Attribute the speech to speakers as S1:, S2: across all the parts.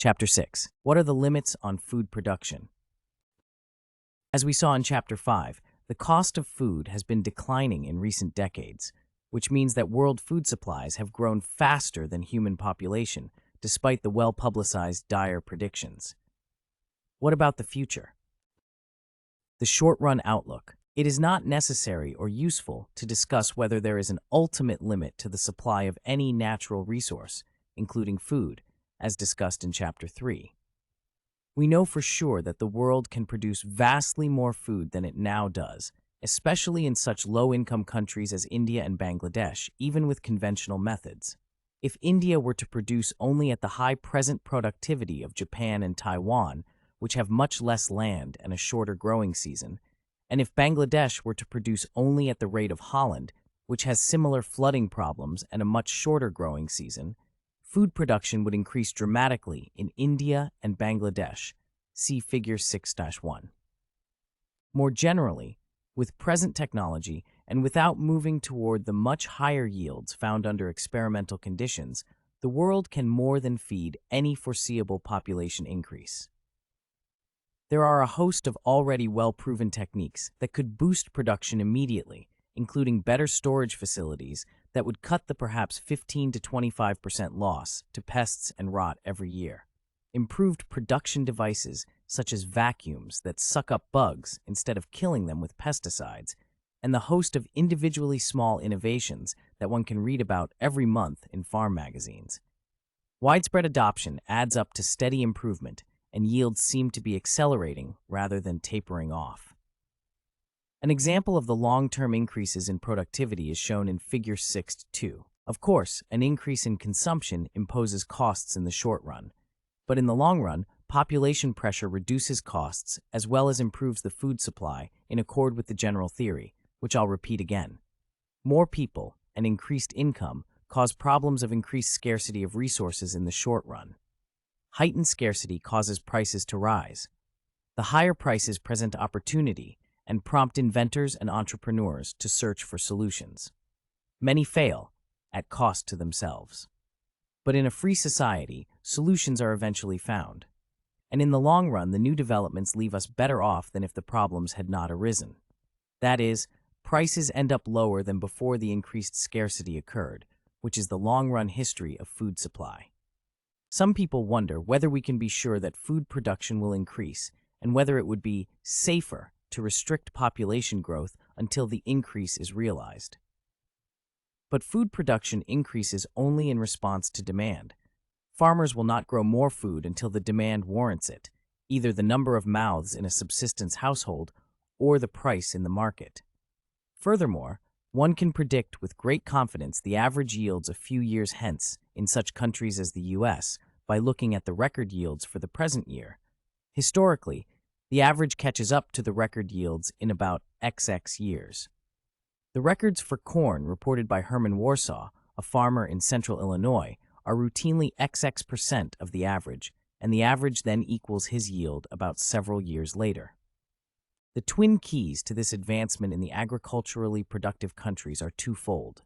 S1: Chapter 6. What are the limits on food production? As we saw in Chapter 5, the cost of food has been declining in recent decades, which means that world food supplies have grown faster than human population, despite the well-publicized dire predictions. What about the future? The short-run outlook. It is not necessary or useful to discuss whether there is an ultimate limit to the supply of any natural resource, including food, as discussed in Chapter 3. We know for sure that the world can produce vastly more food than it now does, especially in such low-income countries as India and Bangladesh, even with conventional methods. If India were to produce only at the high present productivity of Japan and Taiwan, which have much less land and a shorter growing season, and if Bangladesh were to produce only at the rate of Holland, which has similar flooding problems and a much shorter growing season, food production would increase dramatically in India and Bangladesh. See Figure 6-1. More generally, with present technology and without moving toward the much higher yields found under experimental conditions, the world can more than feed any foreseeable population increase. There are a host of already well-proven techniques that could boost production immediately, including better storage facilities that would cut the perhaps 15 to 25% loss to pests and rot every year. Improved production devices such as vacuums that suck up bugs instead of killing them with pesticides, and the host of individually small innovations that one can read about every month in farm magazines. Widespread adoption adds up to steady improvement, and yields seem to be accelerating rather than tapering off. An example of the long-term increases in productivity is shown in Figure 6-2. Of course, an increase in consumption imposes costs in the short run, but in the long run, population pressure reduces costs as well as improves the food supply in accord with the general theory, which I'll repeat again. More people and increased income cause problems of increased scarcity of resources in the short run. Heightened scarcity causes prices to rise. The higher prices present opportunity and prompt inventors and entrepreneurs to search for solutions. Many fail, at cost to themselves. But in a free society, solutions are eventually found. And in the long run, the new developments leave us better off than if the problems had not arisen. That is, prices end up lower than before the increased scarcity occurred, which is the long-run history of food supply. Some people wonder whether we can be sure that food production will increase and whether it would be safer to restrict population growth until the increase is realized. But food production increases only in response to demand. Farmers will not grow more food until the demand warrants it, either the number of mouths in a subsistence household or the price in the market. Furthermore, one can predict with great confidence the average yields a few years hence in such countries as the US by looking at the record yields for the present year. Historically, the average catches up to the record yields in about XX years. The records for corn reported by Herman Warsaw, a farmer in central Illinois, are routinely XX% of the average, and the average then equals his yield about several years later. The twin keys to this advancement in the agriculturally productive countries are twofold.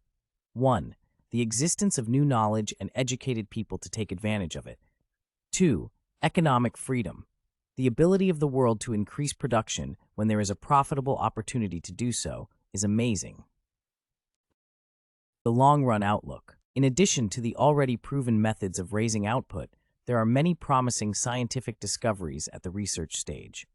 S1: 1. The existence of new knowledge and educated people to take advantage of it. 2. Economic freedom. The ability of the world to increase production when there is a profitable opportunity to do so is amazing. The long-run outlook. In addition to the already proven methods of raising output, there are many promising scientific discoveries at the research stage.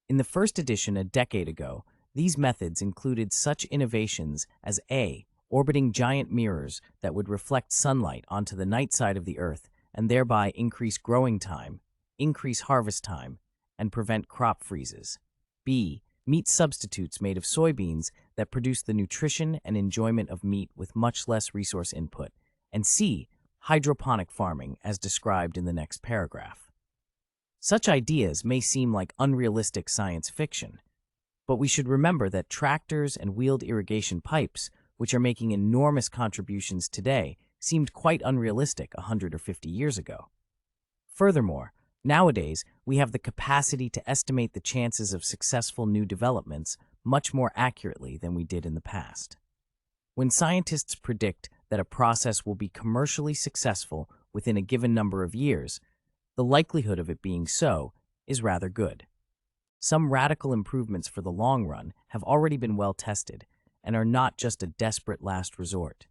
S1: In the first edition a decade ago, these methods included such innovations as A. Orbiting giant mirrors that would reflect sunlight onto the night side of the Earth and thereby increase growing time, increase harvest time, and prevent crop freezes. B. Meat substitutes made of soybeans that produce the nutrition and enjoyment of meat with much less resource input. And C. Hydroponic farming as described in the next paragraph. Such ideas may seem like unrealistic science fiction, but we should remember that tractors and wheeled irrigation pipes, which are making enormous contributions today, seemed quite unrealistic 100 or 50 years ago. Furthermore, nowadays, we have the capacity to estimate the chances of successful new developments much more accurately than we did in the past. When scientists predict that a process will be commercially successful within a given number of years, the likelihood of it being so is rather good. Some radical improvements for the long run have already been well tested and are not just a desperate last resort.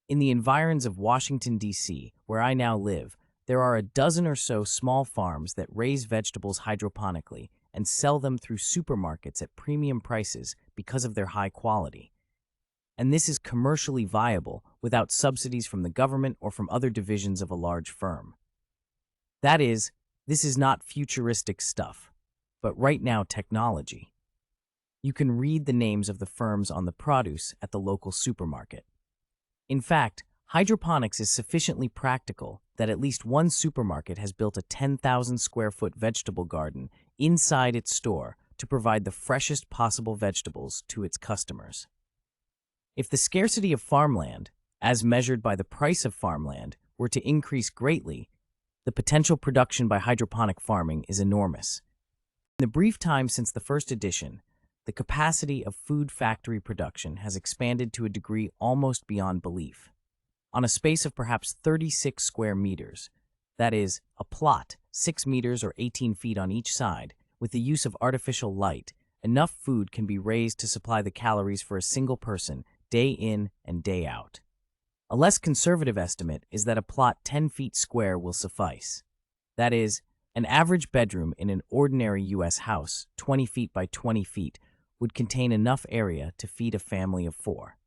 S1: In the environs of Washington, D.C., where I now live, there are a dozen or so small farms that raise vegetables hydroponically and sell them through supermarkets at premium prices because of their high quality. And this is commercially viable without subsidies from the government or from other divisions of a large firm. That is, this is not futuristic stuff, but right now technology. You can read the names of the firms on the produce at the local supermarket. In fact, hydroponics is sufficiently practical that at least one supermarket has built a 10,000 square foot vegetable garden inside its store to provide the freshest possible vegetables to its customers. If the scarcity of farmland, as measured by the price of farmland, were to increase greatly, the potential production by hydroponic farming is enormous. In the brief time since the first edition, the capacity of food factory production has expanded to a degree almost beyond belief. On a space of perhaps 36 square meters, that is, a plot 6 meters or 18 feet on each side, with the use of artificial light, enough food can be raised to supply the calories for a single person day in and day out. A less conservative estimate is that a plot 10 feet square will suffice. That is, an average bedroom in an ordinary U.S. house, 20 feet by 20 feet, would contain enough area to feed a family of 4.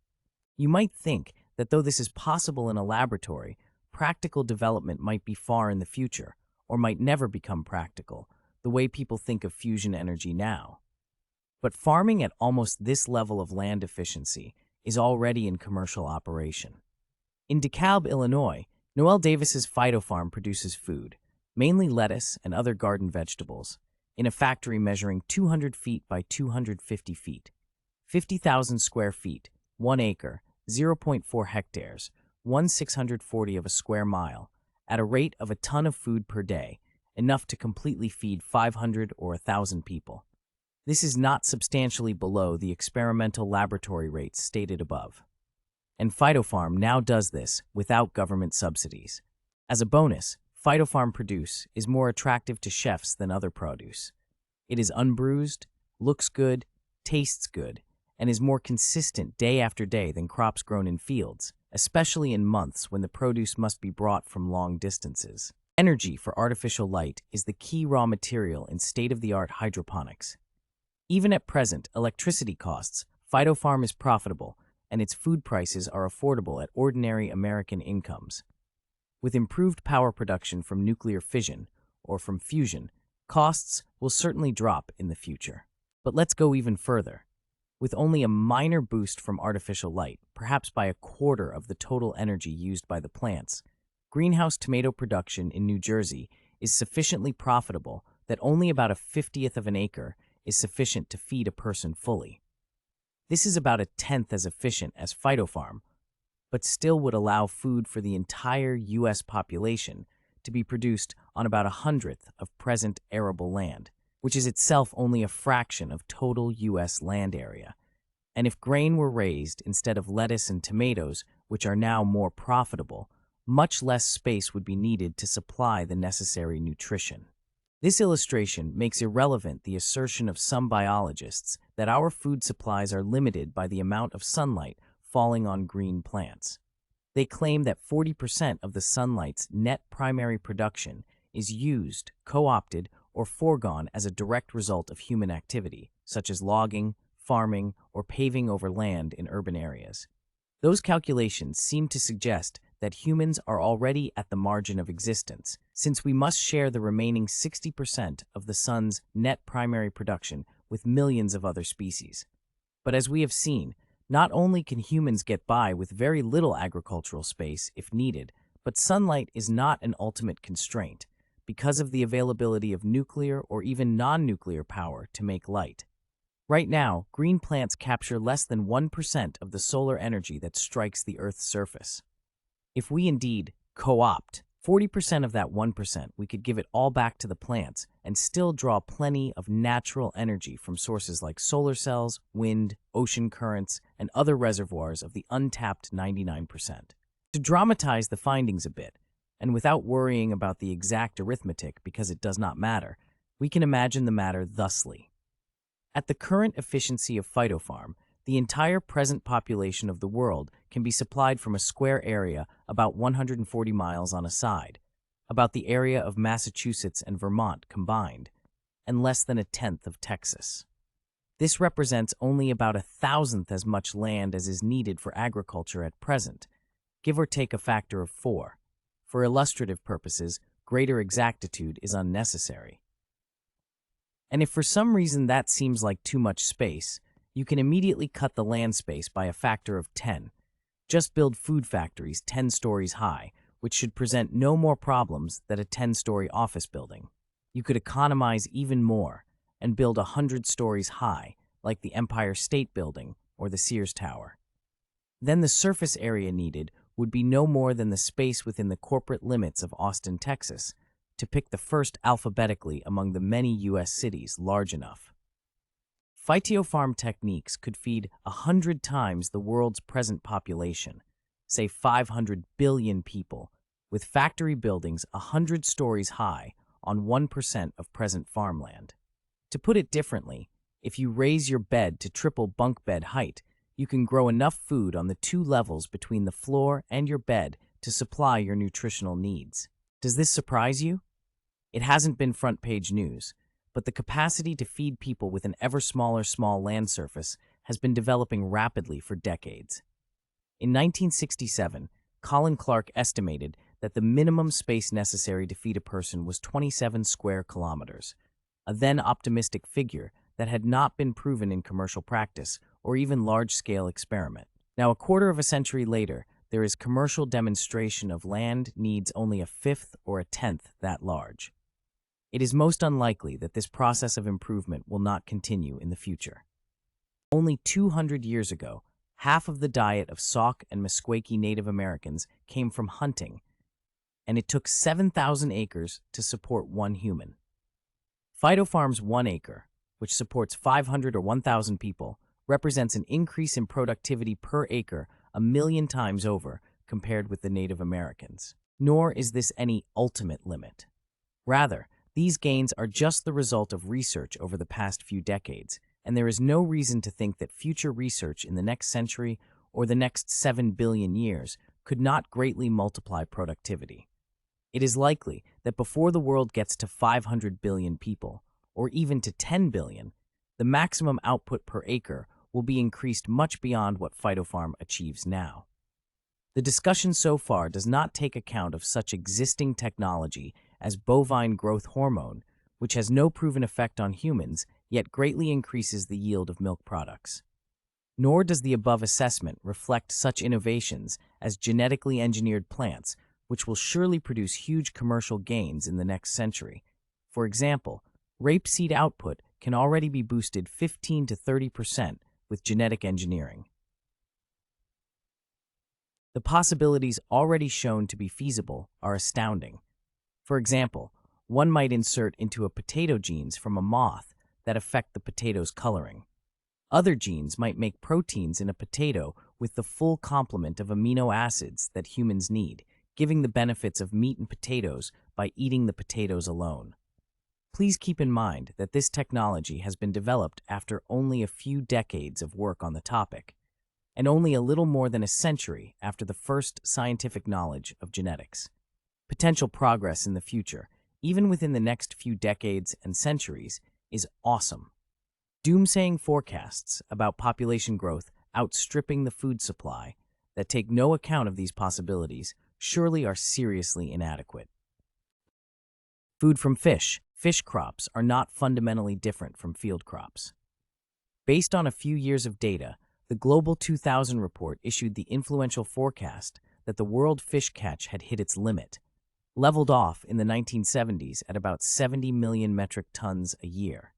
S1: You might think that though this is possible in a laboratory, practical development might be far in the future, or might never become practical, the way people think of fusion energy now. But farming at almost this level of land efficiency is already in commercial operation. In DeKalb, Illinois, Noel Davis's phytofarm produces food, mainly lettuce and other garden vegetables, in a factory measuring 200 feet by 250 feet, 50,000 square feet, 1 acre, 0.4 hectares, 1/640 of a square mile, at a rate of a ton of food per day, enough to completely feed 500 or 1,000 people. This is not substantially below the experimental laboratory rates stated above. And Phytofarm now does this without government subsidies. As a bonus, Phytofarm produce is more attractive to chefs than other produce. It is unbruised, looks good, tastes good, and is more consistent day after day than crops grown in fields, especially in months when the produce must be brought from long distances. Energy for artificial light is the key raw material in state-of-the-art hydroponics. Even at present electricity costs, Phytofarm is profitable, and its food prices are affordable at ordinary American incomes. With improved power production from nuclear fission, or from fusion, costs will certainly drop in the future. But let's go even further. With only a minor boost from artificial light, perhaps by a quarter of the total energy used by the plants, greenhouse tomato production in New Jersey is sufficiently profitable that only about a 50th of an acre is sufficient to feed a person fully. This is about a tenth as efficient as Phytofarm, but still would allow food for the entire U.S. population to be produced on about 100th of present arable land, which is itself only a fraction of total U.S. land area. And if grain were raised instead of lettuce and tomatoes, which are now more profitable, much less space would be needed to supply the necessary nutrition. This illustration makes irrelevant the assertion of some biologists that our food supplies are limited by the amount of sunlight falling on green plants. They claim that 40% of the sunlight's net primary production is used, co-opted, or foregone as a direct result of human activity, such as logging, farming, or paving over land in urban areas. Those calculations seem to suggest that humans are already at the margin of existence, since we must share the remaining 60% of the sun's net primary production with millions of other species. But as we have seen, not only can humans get by with very little agricultural space if needed, but sunlight is not an ultimate constraint because of the availability of nuclear or even non-nuclear power to make light. Right now, green plants capture less than 1% of the solar energy that strikes the Earth's surface. If we indeed co-opt 40% of that 1%, we could give it all back to the plants and still draw plenty of natural energy from sources like solar cells, wind, ocean currents, and other reservoirs of the untapped 99%. To dramatize the findings a bit, and without worrying about the exact arithmetic because it does not matter, we can imagine the matter thusly. At the current efficiency of phytofarm, the entire present population of the world can be supplied from a square area about 140 miles on a side, about the area of Massachusetts and Vermont combined, and less than a tenth of Texas. This represents only about 1,000th as much land as is needed for agriculture at present, give or take a factor of 4. For illustrative purposes, greater exactitude is unnecessary. And if for some reason that seems like too much space, you can immediately cut the land space by a factor of 10. Just build food factories 10 stories high, which should present no more problems than a 10-story office building. You could economize even more and build 100 stories high, like the Empire State Building or the Sears Tower. Then the surface area needed would be no more than the space within the corporate limits of Austin, Texas, to pick the first alphabetically among the many U.S. cities large enough. Phytofarm techniques could feed 100 times the world's present population, say 500 billion people, with factory buildings 100 stories high on 1% of present farmland. To put it differently, if you raise your bed to triple bunk bed height, you can grow enough food on the 2 levels between the floor and your bed to supply your nutritional needs. Does this surprise you? It hasn't been front-page news, but the capacity to feed people with an ever smaller small land surface has been developing rapidly for decades. In 1967, Colin Clark estimated that the minimum space necessary to feed a person was 27 square kilometers, a then optimistic figure that had not been proven in commercial practice or even large-scale experiment. Now, a quarter of a century later, there is commercial demonstration of land needs only a fifth or a tenth that large. It is most unlikely that this process of improvement will not continue in the future. Only 200 years ago, half of the diet of Sauk and Meskwaki Native Americans came from hunting, and it took 7,000 acres to support one human. Phytofarm's 1 acre, which supports 500 or 1,000 people, represents an increase in productivity per acre 1,000,000 times over compared with the Native Americans. Nor is this any ultimate limit. Rather, these gains are just the result of research over the past few decades, and there is no reason to think that future research in the next century or the next 7 billion years could not greatly multiply productivity. It is likely that before the world gets to 500 billion people, or even to 10 billion, the maximum output per acre will be increased much beyond what Phytofarm achieves now. The discussion so far does not take account of such existing technology as bovine growth hormone, which has no proven effect on humans, yet greatly increases the yield of milk products. Nor does the above assessment reflect such innovations as genetically engineered plants, which will surely produce huge commercial gains in the next century. For example, rapeseed output can already be boosted 15 to 30% with genetic engineering. The possibilities already shown to be feasible are astounding. For example, one might insert into a potato genes from a moth that affect the potato's coloring. Other genes might make proteins in a potato with the full complement of amino acids that humans need, giving the benefits of meat and potatoes by eating the potatoes alone. Please keep in mind that this technology has been developed after only a few decades of work on the topic, and only a little more than a century after the first scientific knowledge of genetics. Potential progress in the future, even within the next few decades and centuries, is awesome. Doomsaying forecasts about population growth outstripping the food supply that take no account of these possibilities surely are seriously inadequate. Food from fish. Fish crops are not fundamentally different from field crops. Based on a few years of data, the Global 2000 report issued the influential forecast that the world fish catch had hit its limit, leveled off in the 1970s at about 70 million metric tons a year.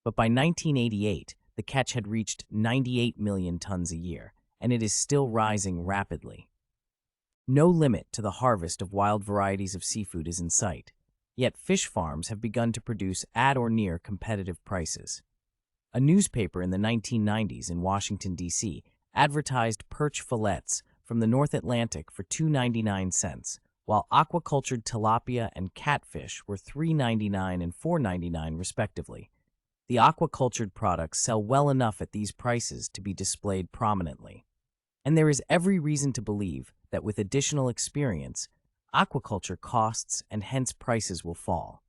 S1: But by 1988, the catch had reached 98 million tons a year, and it is still rising rapidly. No limit to the harvest of wild varieties of seafood is in sight, yet fish farms have begun to produce at or near competitive prices. A newspaper in the 1990s in Washington, D.C., advertised perch fillets from the North Atlantic for $2.99, while aquacultured tilapia and catfish were $3.99 and $4.99 respectively. The aquacultured products sell well enough at these prices to be displayed prominently. And there is every reason to believe that with additional experience, aquaculture costs and hence prices will fall.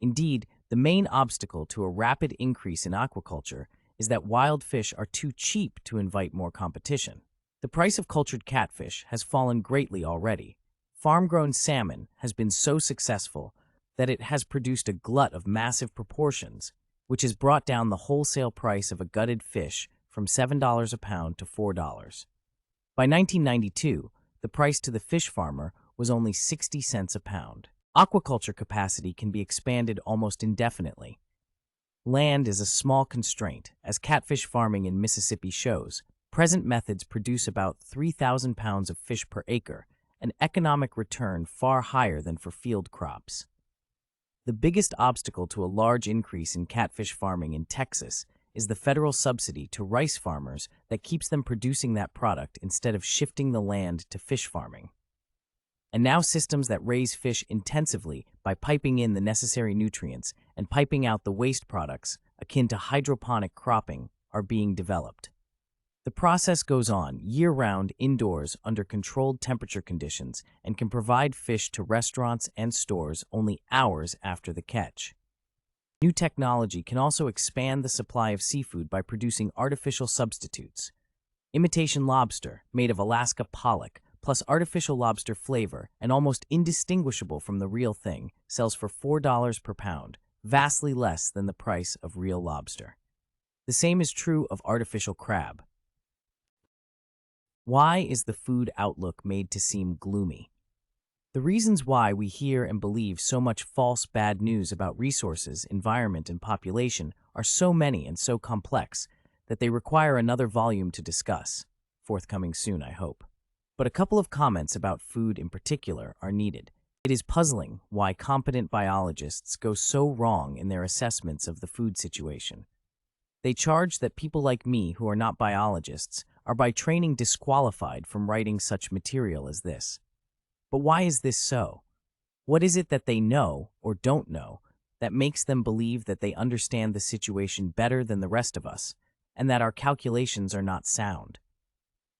S1: Indeed, the main obstacle to a rapid increase in aquaculture is that wild fish are too cheap to invite more competition. The price of cultured catfish has fallen greatly already. Farm-grown salmon has been so successful that it has produced a glut of massive proportions, which has brought down the wholesale price of a gutted fish from $7 a pound to $4. By 1992, the price to the fish farmer was only 60 cents a pound. Aquaculture capacity can be expanded almost indefinitely. Land is a small constraint, as catfish farming in Mississippi shows. Present methods produce about 3,000 pounds of fish per acre, an economic return far higher than for field crops. The biggest obstacle to a large increase in catfish farming in Texas is the federal subsidy to rice farmers that keeps them producing that product instead of shifting the land to fish farming. And now systems that raise fish intensively by piping in the necessary nutrients and piping out the waste products, akin to hydroponic cropping, are being developed. The process goes on year-round indoors under controlled temperature conditions and can provide fish to restaurants and stores only hours after the catch. New technology can also expand the supply of seafood by producing artificial substitutes. Imitation lobster, made of Alaska pollock, plus artificial lobster flavor and almost indistinguishable from the real thing, sells for $4 per pound, vastly less than the price of real lobster. The same is true of artificial crab. Why is the food outlook made to seem gloomy? The reasons why we hear and believe so much false bad news about resources, environment, and population are so many and so complex that they require another volume to discuss, forthcoming soon, I hope. But a couple of comments about food in particular are needed. It is puzzling why competent biologists go so wrong in their assessments of the food situation. They charge that people like me who are not biologists are by training disqualified from writing such material as this. But why is this so? What is it that they know or don't know that makes them believe that they understand the situation better than the rest of us and that our calculations are not sound?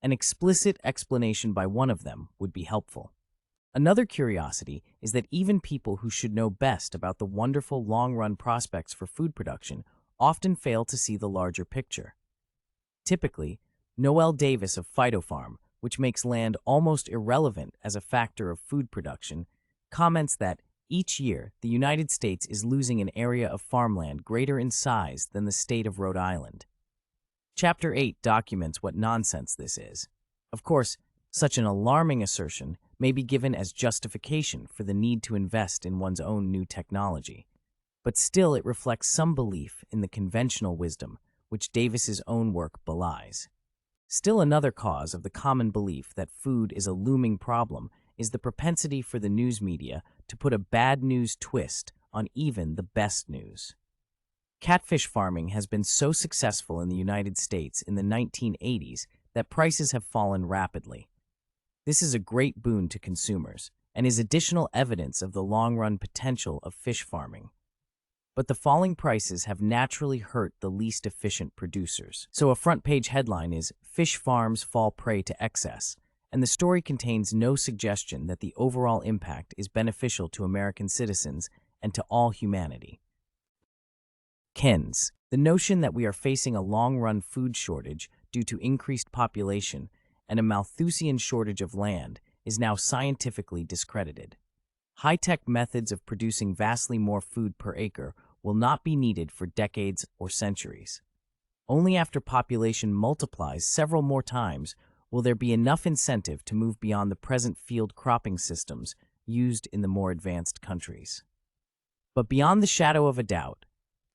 S1: An explicit explanation by one of them would be helpful. Another curiosity is that even people who should know best about the wonderful long-run prospects for food production often fail to see the larger picture. Typically, Noel Davis of Phytofarm, which makes land almost irrelevant as a factor of food production, comments that each year the United States is losing an area of farmland greater in size than the state of Rhode Island. Chapter 8 documents what nonsense this is. Of course, such an alarming assertion may be given as justification for the need to invest in one's own new technology, but still it reflects some belief in the conventional wisdom, which Davis's own work belies. Still another cause of the common belief that food is a looming problem is the propensity for the news media to put a bad news twist on even the best news. Catfish farming has been so successful in the United States in the 1980s that prices have fallen rapidly. This is a great boon to consumers and is additional evidence of the long-run potential of fish farming. But the falling prices have naturally hurt the least efficient producers. So a front-page headline is "Fish Farms Fall Prey to Excess," and the story contains no suggestion that the overall impact is beneficial to American citizens and to all humanity. Kens, the notion that we are facing a long-run food shortage due to increased population and a Malthusian shortage of land is now scientifically discredited. High-tech methods of producing vastly more food per acre will not be needed for decades or centuries. Only after population multiplies several more times will there be enough incentive to move beyond the present field cropping systems used in the more advanced countries. But beyond the shadow of a doubt,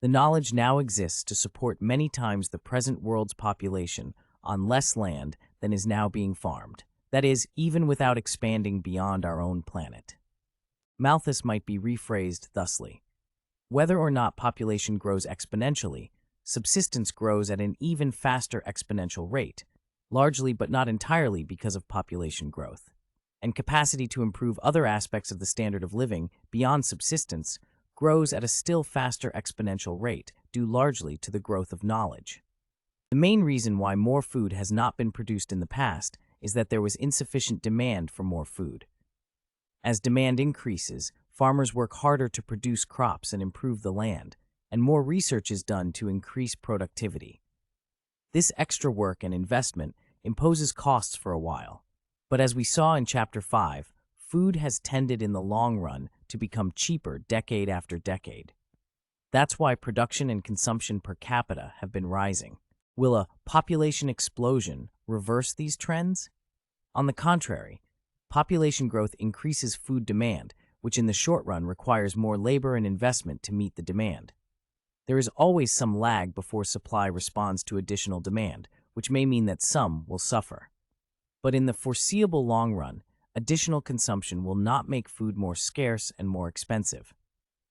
S1: the knowledge now exists to support many times the present world's population on less land than is now being farmed. That is, even without expanding beyond our own planet. Malthus might be rephrased thusly: whether or not population grows exponentially, subsistence grows at an even faster exponential rate, largely but not entirely because of population growth. and capacity to improve other aspects of the standard of living beyond subsistence grows at a still faster exponential rate, due largely to the growth of knowledge. The main reason why more food has not been produced in the past is that there was insufficient demand for more food. As demand increases, farmers work harder to produce crops and improve the land, and more research is done to increase productivity. This extra work and investment imposes costs for a while, but as we saw in Chapter 5, food has tended in the long run to become cheaper decade after decade. That's why production and consumption per capita have been rising. Will a population explosion reverse these trends? On the contrary, population growth increases food demand, which in the short run requires more labor and investment to meet the demand. There is always some lag before supply responds to additional demand, which may mean that some will suffer. But in the foreseeable long run, additional consumption will not make food more scarce and more expensive.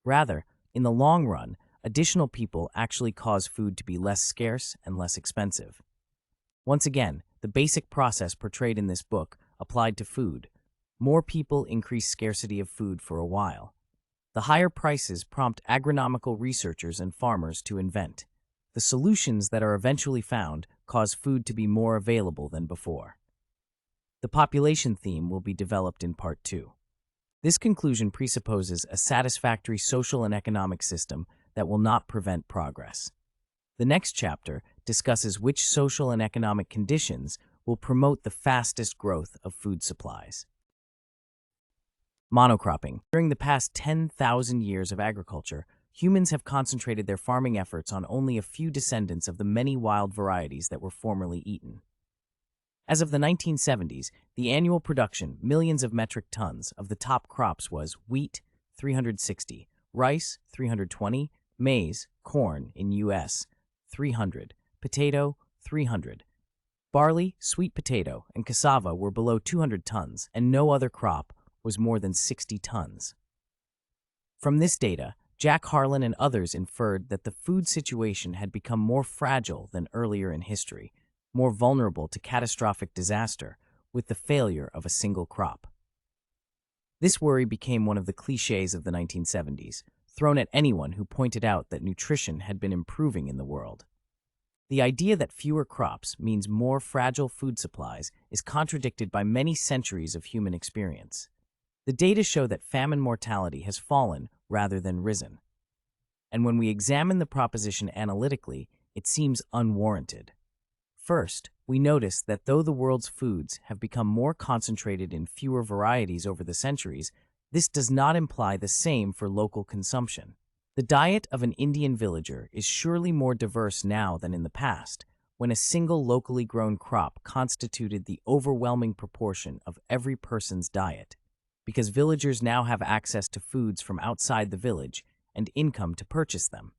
S1: Rather, in the long run, additional people actually cause food to be less scarce and less expensive. Once again, the basic process portrayed in this book applied to food. More people increase scarcity of food for a while. The higher prices prompt agronomical researchers and farmers to invent. The solutions that are eventually found cause food to be more available than before. The population theme will be developed in Part 2. This conclusion presupposes a satisfactory social and economic system that will not prevent progress. The next chapter discusses which social and economic conditions will promote the fastest growth of food supplies. Monocropping. During the past 10,000 years of agriculture, humans have concentrated their farming efforts on only a few descendants of the many wild varieties that were formerly eaten. As of the 1970s, the annual production, millions of metric tons, of the top crops was wheat, 360, rice, 320, maize, corn in U.S., 300, potato, 300. Barley, sweet potato, and cassava were below 200 tons, and no other crop was more than 60 tons. From this data, Jack Harlan and others inferred that the food situation had become more fragile than earlier in history, more vulnerable to catastrophic disaster with the failure of a single crop. This worry became one of the cliches of the 1970s, thrown at anyone who pointed out that nutrition had been improving in the world. The idea that fewer crops means more fragile food supplies is contradicted by many centuries of human experience. The data show that famine mortality has fallen rather than risen. And when we examine the proposition analytically, it seems unwarranted. First, we notice that though the world's foods have become more concentrated in fewer varieties over the centuries, this does not imply the same for local consumption. The diet of an Indian villager is surely more diverse now than in the past, when a single locally grown crop constituted the overwhelming proportion of every person's diet, because villagers now have access to foods from outside the village and income to purchase them.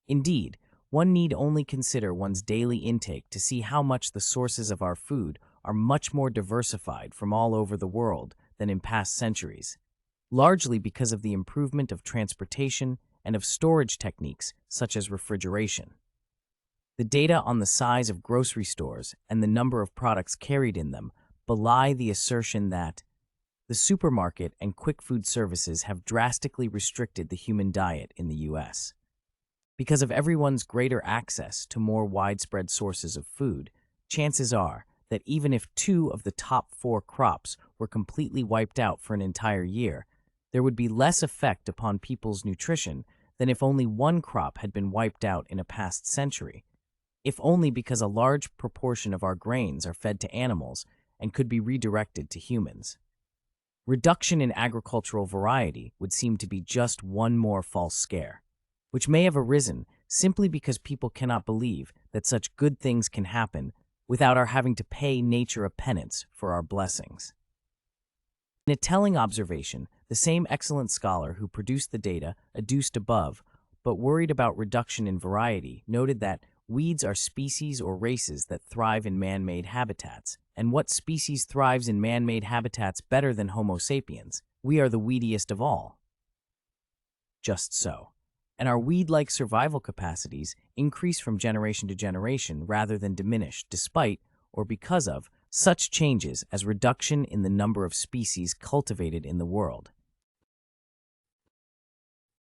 S1: Indeed, one need only consider one's daily intake to see how much the sources of our food are much more diversified from all over the world than in past centuries, largely because of the improvement of transportation and of storage techniques such as refrigeration. The data on the size of grocery stores and the number of products carried in them belie the assertion that the supermarket and quick food services have drastically restricted the human diet in the U.S. Because of everyone's greater access to more widespread sources of food, chances are that even if 2 of the top 4 crops were completely wiped out for an entire year, there would be less effect upon people's nutrition than if only 1 crop had been wiped out in a past century, if only because a large proportion of our grains are fed to animals and could be redirected to humans. Reduction in agricultural variety would seem to be just one more false scare, which may have arisen simply because people cannot believe that such good things can happen without our having to pay nature a penance for our blessings. In a telling observation, the same excellent scholar who produced the data adduced above, but worried about reduction in variety, noted that weeds are species or races that thrive in man-made habitats, and what species thrives in man-made habitats better than Homo sapiens? We are the weediest of all. Just so. And our weed-like survival capacities increase from generation to generation rather than diminish despite, or because of, such changes as reduction in the number of species cultivated in the world.